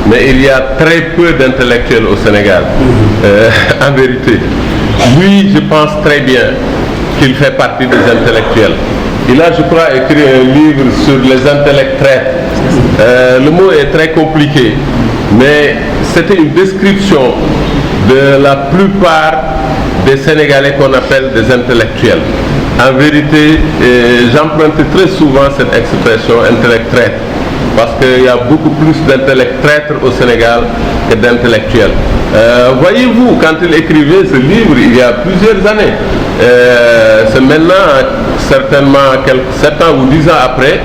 mais il y a très peu d'intellectuels au Sénégal, en vérité. Lui, je pense très bien qu'il fait partie des intellectuels. Il a, je crois, écrit un livre sur les intellectuels. Le mot est très compliqué, mais c'était une description de la plupart des Sénégalais qu'on appelle des intellectuels. En vérité, j'emprunte très souvent cette expression intellectuel, parce qu'il y a beaucoup plus d'intellectuels au Sénégal que d'intellectuels. Voyez-vous, quand il écrivait ce livre il y a plusieurs années, c'est maintenant certainement 7 ans ou 10 ans après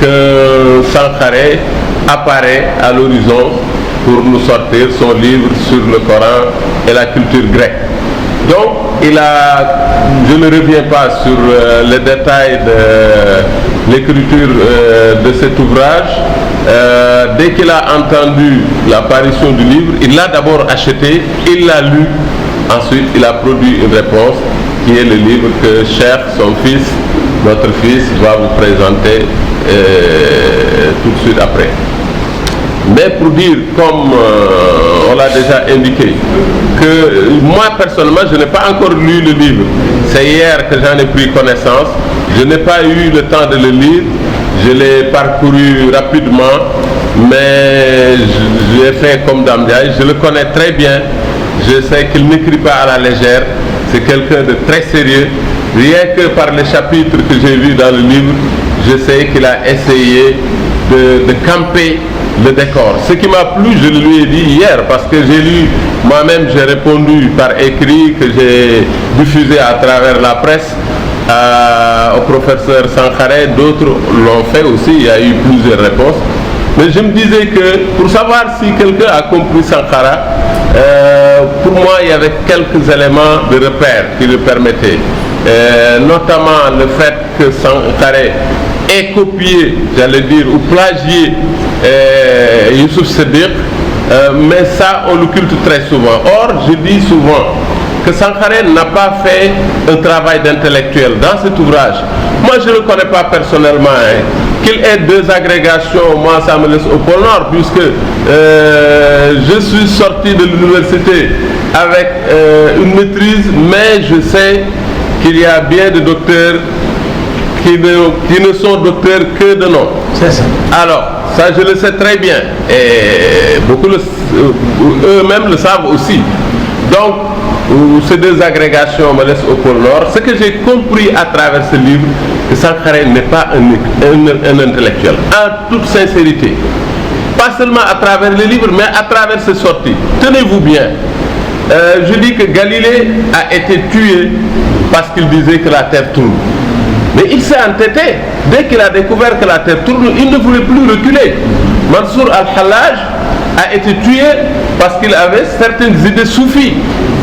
que Sankaré apparaît à l'horizon pour nous sortir son livre sur le Coran et la culture grecque. Donc, je ne reviens pas sur les détails de l'écriture de cet ouvrage. Dès qu'il a entendu l'apparition du livre, il l'a d'abord acheté, il l'a lu, ensuite il a produit une réponse qui est le livre que Cheikh, son fils, notre fils, va vous présenter tout de suite après. Mais pour dire, comme on l'a déjà indiqué, que moi personnellement je n'ai pas encore lu le livre. C'est hier que j'en ai pris connaissance. Je n'ai pas eu le temps de le lire. Je l'ai parcouru rapidement, mais j'ai fait comme Damdiaye. Je le connais très bien. Je sais qu'il n'écrit pas à la légère. C'est quelqu'un de très sérieux. Rien que par les chapitres que j'ai vus dans le livre, je sais qu'il a essayé de camper le décor. Ce qui m'a plu, je lui ai dit hier, parce que j'ai lu, moi-même j'ai répondu par écrit, que j'ai diffusé à travers la presse au professeur Sankaré, d'autres l'ont fait aussi, il y a eu plusieurs réponses. Mais je me disais que pour savoir si quelqu'un a compris Sankara, pour moi il y avait quelques éléments de repère qui le permettaient. Notamment le fait que Sankaré ait copié, j'allais dire, ou plagié Youssouf Sédir, mais ça on l'occulte très souvent. Or, je dis souvent que Sankaré n'a pas fait un travail d'intellectuel dans cet ouvrage. Moi je ne le connais pas personnellement, qu'il ait 2 agrégations, moi ça me laisse au pôle Nord, puisque je suis sorti de l'université avec une maîtrise, mais je sais qu'il y a bien des docteurs qui ne sont docteurs que de nom. C'est ça. Alors, ça je le sais très bien, et beaucoup eux-mêmes le savent aussi. Donc, ces 2 agrégations me laissent au pôle Nord. Ce que j'ai compris à travers ce livre, que Sankaré n'est pas un intellectuel, en toute sincérité. Pas seulement à travers les livres, mais à travers ses sorties. Tenez-vous bien, je dis que Galilée a été tué parce qu'il disait que la Terre tourne. Mais il s'est entêté. Dès qu'il a découvert que la Terre tourne, il ne voulait plus reculer. Mansour al-Hallaj a été tué parce qu'il avait certaines idées soufis.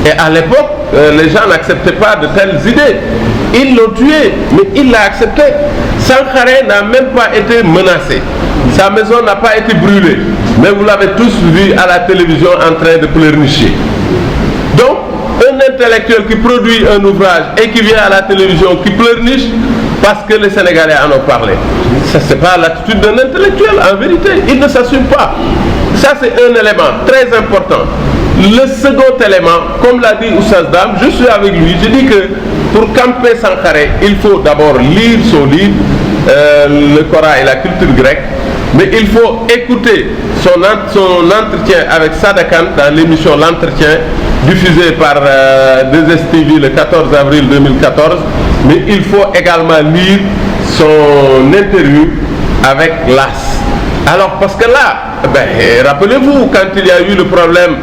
Et à l'époque, les gens n'acceptaient pas de telles idées. Ils l'ont tué, mais il l'a accepté. Sankaré n'a même pas été menacé. Sa maison n'a pas été brûlée. Mais vous l'avez tous vu à la télévision en train de pleurnicher. Donc, un intellectuel qui produit un ouvrage et qui vient à la télévision, qui pleurniche parce que les Sénégalais en ont parlé. Ça, c'est pas l'attitude d'un intellectuel, en vérité. Il ne s'assume pas. Ça, c'est un élément très important. Le second élément, comme l'a dit Oussaz Dam, je suis avec lui, je dis que pour camper Sankaré, il faut d'abord lire son livre, le Coran et la culture grecque, mais il faut écouter son entretien avec Sadakan dans l'émission L'Entretien, diffusée par 2STV le 14 avril 2014, mais il faut également lire son interview avec l'AS. Alors, parce que là, rappelez-vous, quand il y a eu le problème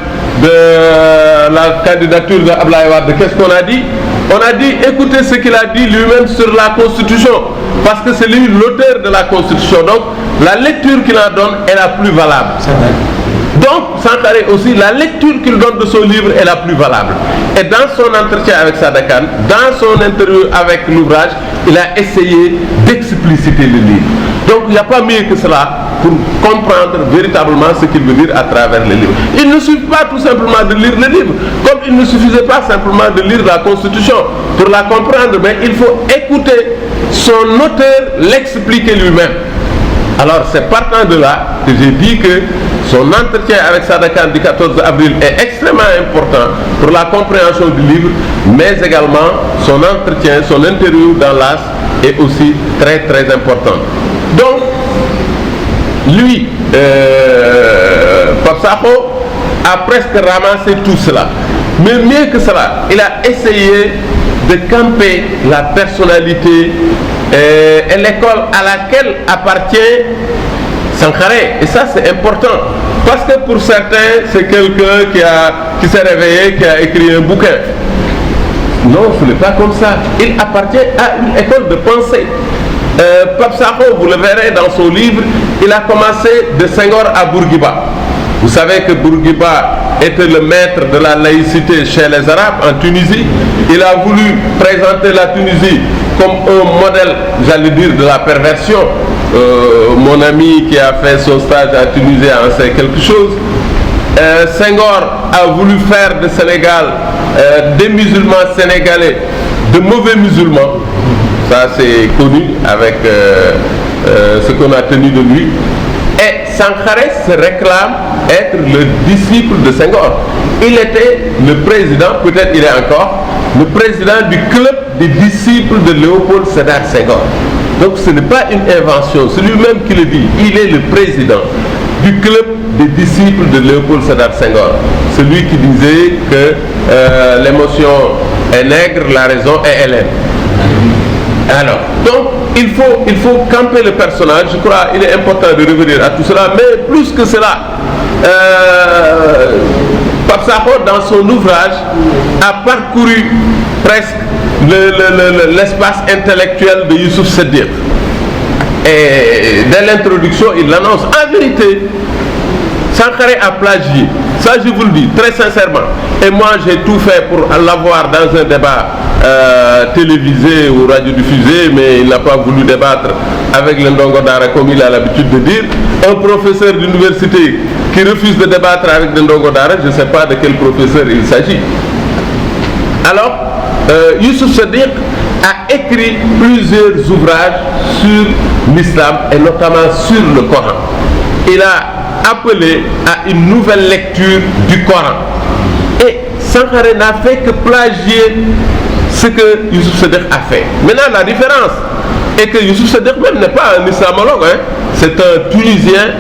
de la candidature de Abdoulaye Wade, qu'est-ce qu'on a dit? On a dit, écoutez ce qu'il a dit lui-même sur la Constitution, parce que c'est lui l'auteur de la Constitution. Donc, la lecture qu'il en donne est la plus valable. Donc, Sankaré aussi, la lecture qu'il donne de son livre est la plus valable. Et dans son entretien avec Sadakan, dans son interview avec l'ouvrage, il a essayé d'expliciter le livre. Donc, il n'y a pas mieux que cela pour comprendre véritablement ce qu'il veut dire à travers le livre. Il ne suffit pas tout simplement de lire le livre, comme il ne suffisait pas simplement de lire la Constitution pour la comprendre, mais il faut écouter son auteur l'expliquer lui-même. Alors c'est partant de là que j'ai dit que son entretien avec Sadakan du 14 avril est extrêmement important pour la compréhension du livre, mais également son entretien, son interview dans l'AS est aussi très très important. Donc, lui, Pape Sakho a presque ramassé tout cela. Mais mieux que cela, il a essayé de camper la personnalité et l'école à laquelle appartient Sankaré. Et ça, c'est important. Parce que pour certains, c'est quelqu'un qui s'est réveillé, qui a écrit un bouquin. Non, ce n'est pas comme ça. Il appartient à une école de pensée. Pape Sakho, vous le verrez dans son livre, il a commencé de Senghor à Bourguiba. Vous savez que Bourguiba était le maître de la laïcité chez les Arabes en Tunisie. Il a voulu présenter la Tunisie comme un modèle, j'allais dire, de la perversion. Mon ami qui a fait son stage à Tunisie en sait quelque chose. Senghor a voulu faire de Sénégal des musulmans sénégalais, de mauvais musulmans. Ça c'est connu avec ce qu'on a tenu de lui. Et Sankaré se réclame être le disciple de Senghor. Il était le président, peut-être il est encore, le président du club des disciples de Léopold Sédar Senghor. Donc ce n'est pas une invention, c'est lui-même qui le dit. Il est le président du club des disciples de Léopold Sédar Senghor. Celui qui disait que l'émotion est nègre, la raison est hellène. Alors, donc, il faut camper le personnage. Je crois qu'il est important de revenir à tout cela. Mais plus que cela, Pape Sakho, dans son ouvrage, a parcouru presque l'espace intellectuel de Youssouf Seddiq. Et dès l'introduction, il l'annonce. En vérité, Sankaré a plagié. Ça, je vous le dis très sincèrement. Et moi, j'ai tout fait pour l'avoir dans un débat télévisé ou radiodiffusé, mais il n'a pas voulu débattre avec le Ndongo Dara comme il a l'habitude de dire. Un professeur d'université qui refuse de débattre avec le Ndongo Dara, je ne sais pas de quel professeur il s'agit. Alors, Youssouf Seddiq a écrit plusieurs ouvrages sur l'islam et notamment sur le Coran. Il a appelé à une nouvelle lecture du Coran. Et Sankaré n'a fait que plagier ce que Youssouf Seddiq a fait. Maintenant, la différence est que Youssouf Seddiq même n'est pas un islamologue. Hein. C'est un Tunisien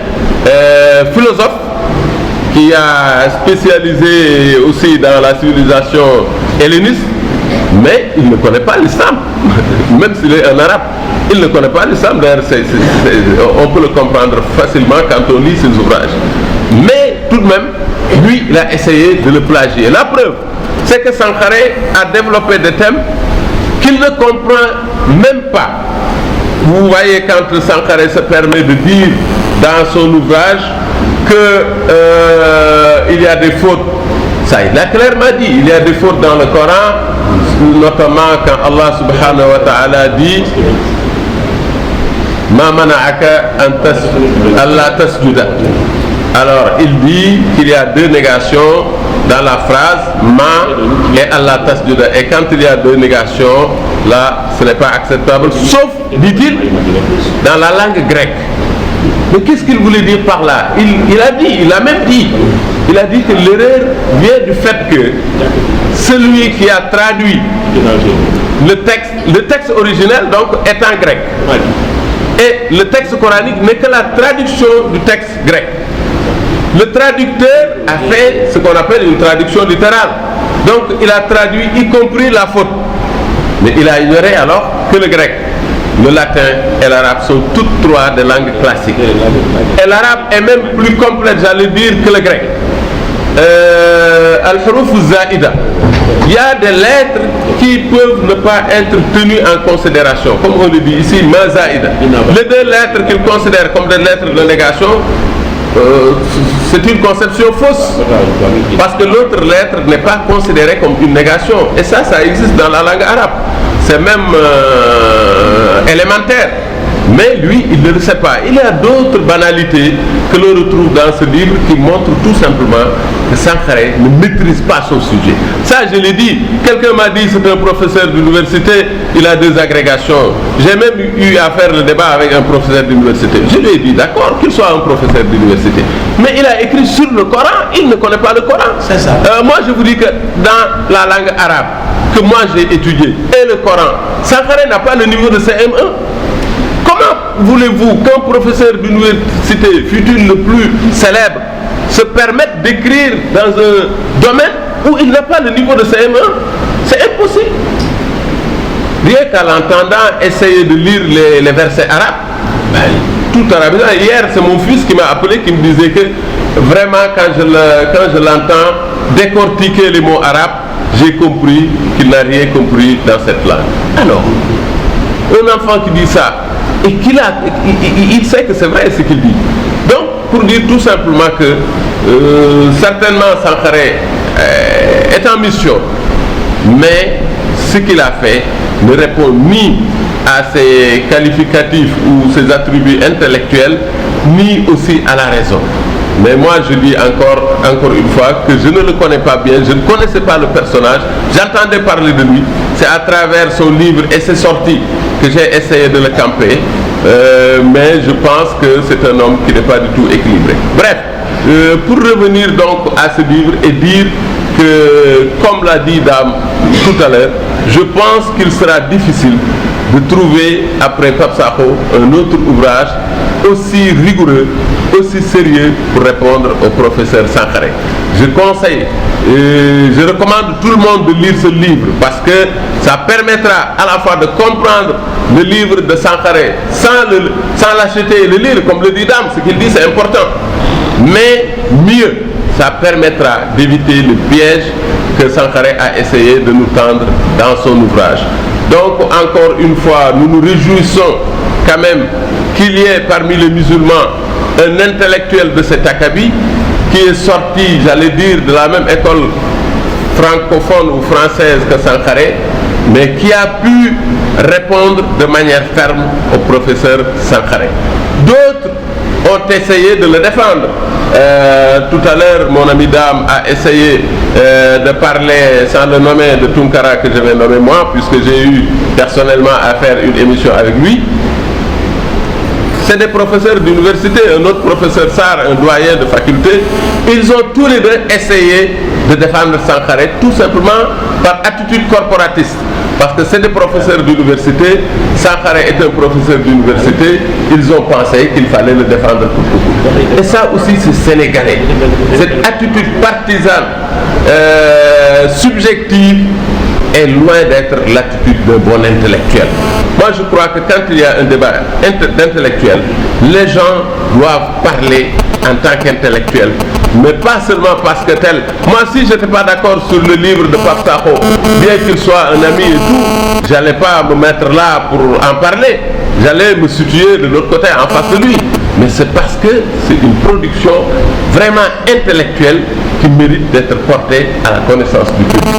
philosophe qui a spécialisé aussi dans la civilisation helléniste, mais il ne connaît pas l'islam, même s'il est un arabe. Il ne connaît pas l'islam, d'ailleurs on peut le comprendre facilement quand on lit ses ouvrages. Mais tout de même, lui, il a essayé de le plagier. La preuve, c'est que Sankaré a développé des thèmes qu'il ne comprend même pas. Vous voyez quand Sankaré se permet de dire dans son ouvrage qu'il y a des fautes. Ça, il a clairement dit, il y a des fautes dans le Coran, notamment quand Allah subhanahu wa ta'ala dit Ma mana'aka Allah tasjuda. Alors, il dit qu'il y a deux négations dans la phrase Ma et Allah tasjuda. Et quand il y a deux négations, là, ce n'est pas acceptable, sauf, dit-il, dans la langue grecque. Mais qu'est-ce qu'il voulait dire par là? Il a même dit que l'erreur vient du fait que celui qui a traduit le texte originel donc est en grec. Et le texte coranique n'est que la traduction du texte grec. Le traducteur a fait ce qu'on appelle une traduction littérale. Donc il a traduit y compris la faute. Mais il a ignoré alors que le grec, le latin et l'arabe sont toutes trois des langues classiques. Et l'arabe est même plus complète, j'allais dire, que le grec. Al-Huruf Zaïda. Il y a des lettres qui peuvent ne pas être tenues en considération. Comme on le dit ici, Ma Zaïda. Les deux lettres qu'il considère comme des lettres de négation, c'est une conception fausse. Parce que l'autre lettre n'est pas considérée comme une négation. Et ça existe dans la langue arabe. C'est même élémentaire. Mais lui, il ne le sait pas. Il y a d'autres banalités que l'on retrouve dans ce livre qui montrent tout simplement que Sankaré ne maîtrise pas son sujet. Ça, je l'ai dit. Quelqu'un m'a dit c'est un professeur d'université, il a 2 agrégations. J'ai même eu à faire le débat avec un professeur d'université. Je lui ai dit d'accord qu'il soit un professeur d'université. Mais il a écrit sur le Coran, il ne connaît pas le Coran. C'est ça. Moi, je vous dis que dans la langue arabe que moi j'ai étudié et le Coran, Sankaré n'a pas le niveau de CM1. Comment voulez-vous qu'un professeur d'université, fut-il le plus célèbre, se permette d'écrire dans un domaine où il n'a pas le niveau de CM1? C'est impossible. Rien qu'à l'entendant essayer de lire les versets arabes, tout arabisant. Hier, c'est mon fils qui m'a appelé, qui me disait que vraiment, quand je l'entends décortiquer les mots arabes, j'ai compris qu'il n'a rien compris dans cette langue. Alors, un enfant qui dit ça, et il sait que c'est vrai ce qu'il dit. Donc, pour dire tout simplement que certainement Sankaré est en mission, mais ce qu'il a fait ne répond ni à ses qualificatifs ou ses attributs intellectuels, ni aussi à la raison. Mais moi je dis encore une fois que je ne le connais pas bien, je ne connaissais pas le personnage, j'entendais parler de lui, c'est à travers son livre et ses sorties que j'ai essayé de le camper, mais je pense que c'est un homme qui n'est pas du tout équilibré. Bref, pour revenir donc à ce livre et dire que, comme l'a dit Dame tout à l'heure, je pense qu'il sera difficile de trouver après Pape Sakho un autre ouvrage aussi rigoureux, aussi sérieux pour répondre au professeur Sankaré. Je conseille, je recommande tout le monde de lire ce livre parce que ça permettra à la fois de comprendre le livre de Sankaré sans l'acheter et le lire, comme le dit Dame, ce qu'il dit c'est important. Mais mieux, ça permettra d'éviter le piège que Sankaré a essayé de nous tendre dans son ouvrage. Donc encore une fois, nous nous réjouissons quand même qu'il y ait parmi les musulmans un intellectuel de cet acabit qui est sorti, j'allais dire, de la même école francophone ou française que Sankaré, mais qui a pu répondre de manière ferme au professeur Sankaré. D'autres ont essayé de le défendre. Tout à l'heure, mon ami Dame a essayé de parler, sans le nommer, de Tunkara que je vais nommer moi, puisque j'ai eu personnellement à faire une émission avec lui. C'est des professeurs d'université, un autre professeur Sarr, un doyen de faculté. Ils ont tous les deux essayé de défendre Sankaré, tout simplement par attitude corporatiste. Parce que c'est des professeurs d'université, Sankaré est un professeur d'université, ils ont pensé qu'il fallait le défendre pour beaucoup. Et ça aussi c'est sénégalais. Cette attitude partisane, subjective, est loin d'être l'attitude d'un bon intellectuel. Moi je crois que quand il y a un débat d'intellectuel, les gens doivent parler en tant qu'intellectuel, mais pas seulement parce que tel. Moi si je n'étais pas d'accord sur le livre de Pape Sakho, bien qu'il soit un ami et tout, j'allais pas me mettre là pour en parler, j'allais me situer de l'autre côté en face de lui. Mais c'est parce que c'est une production vraiment intellectuelle qui mérite d'être portée à la connaissance du public.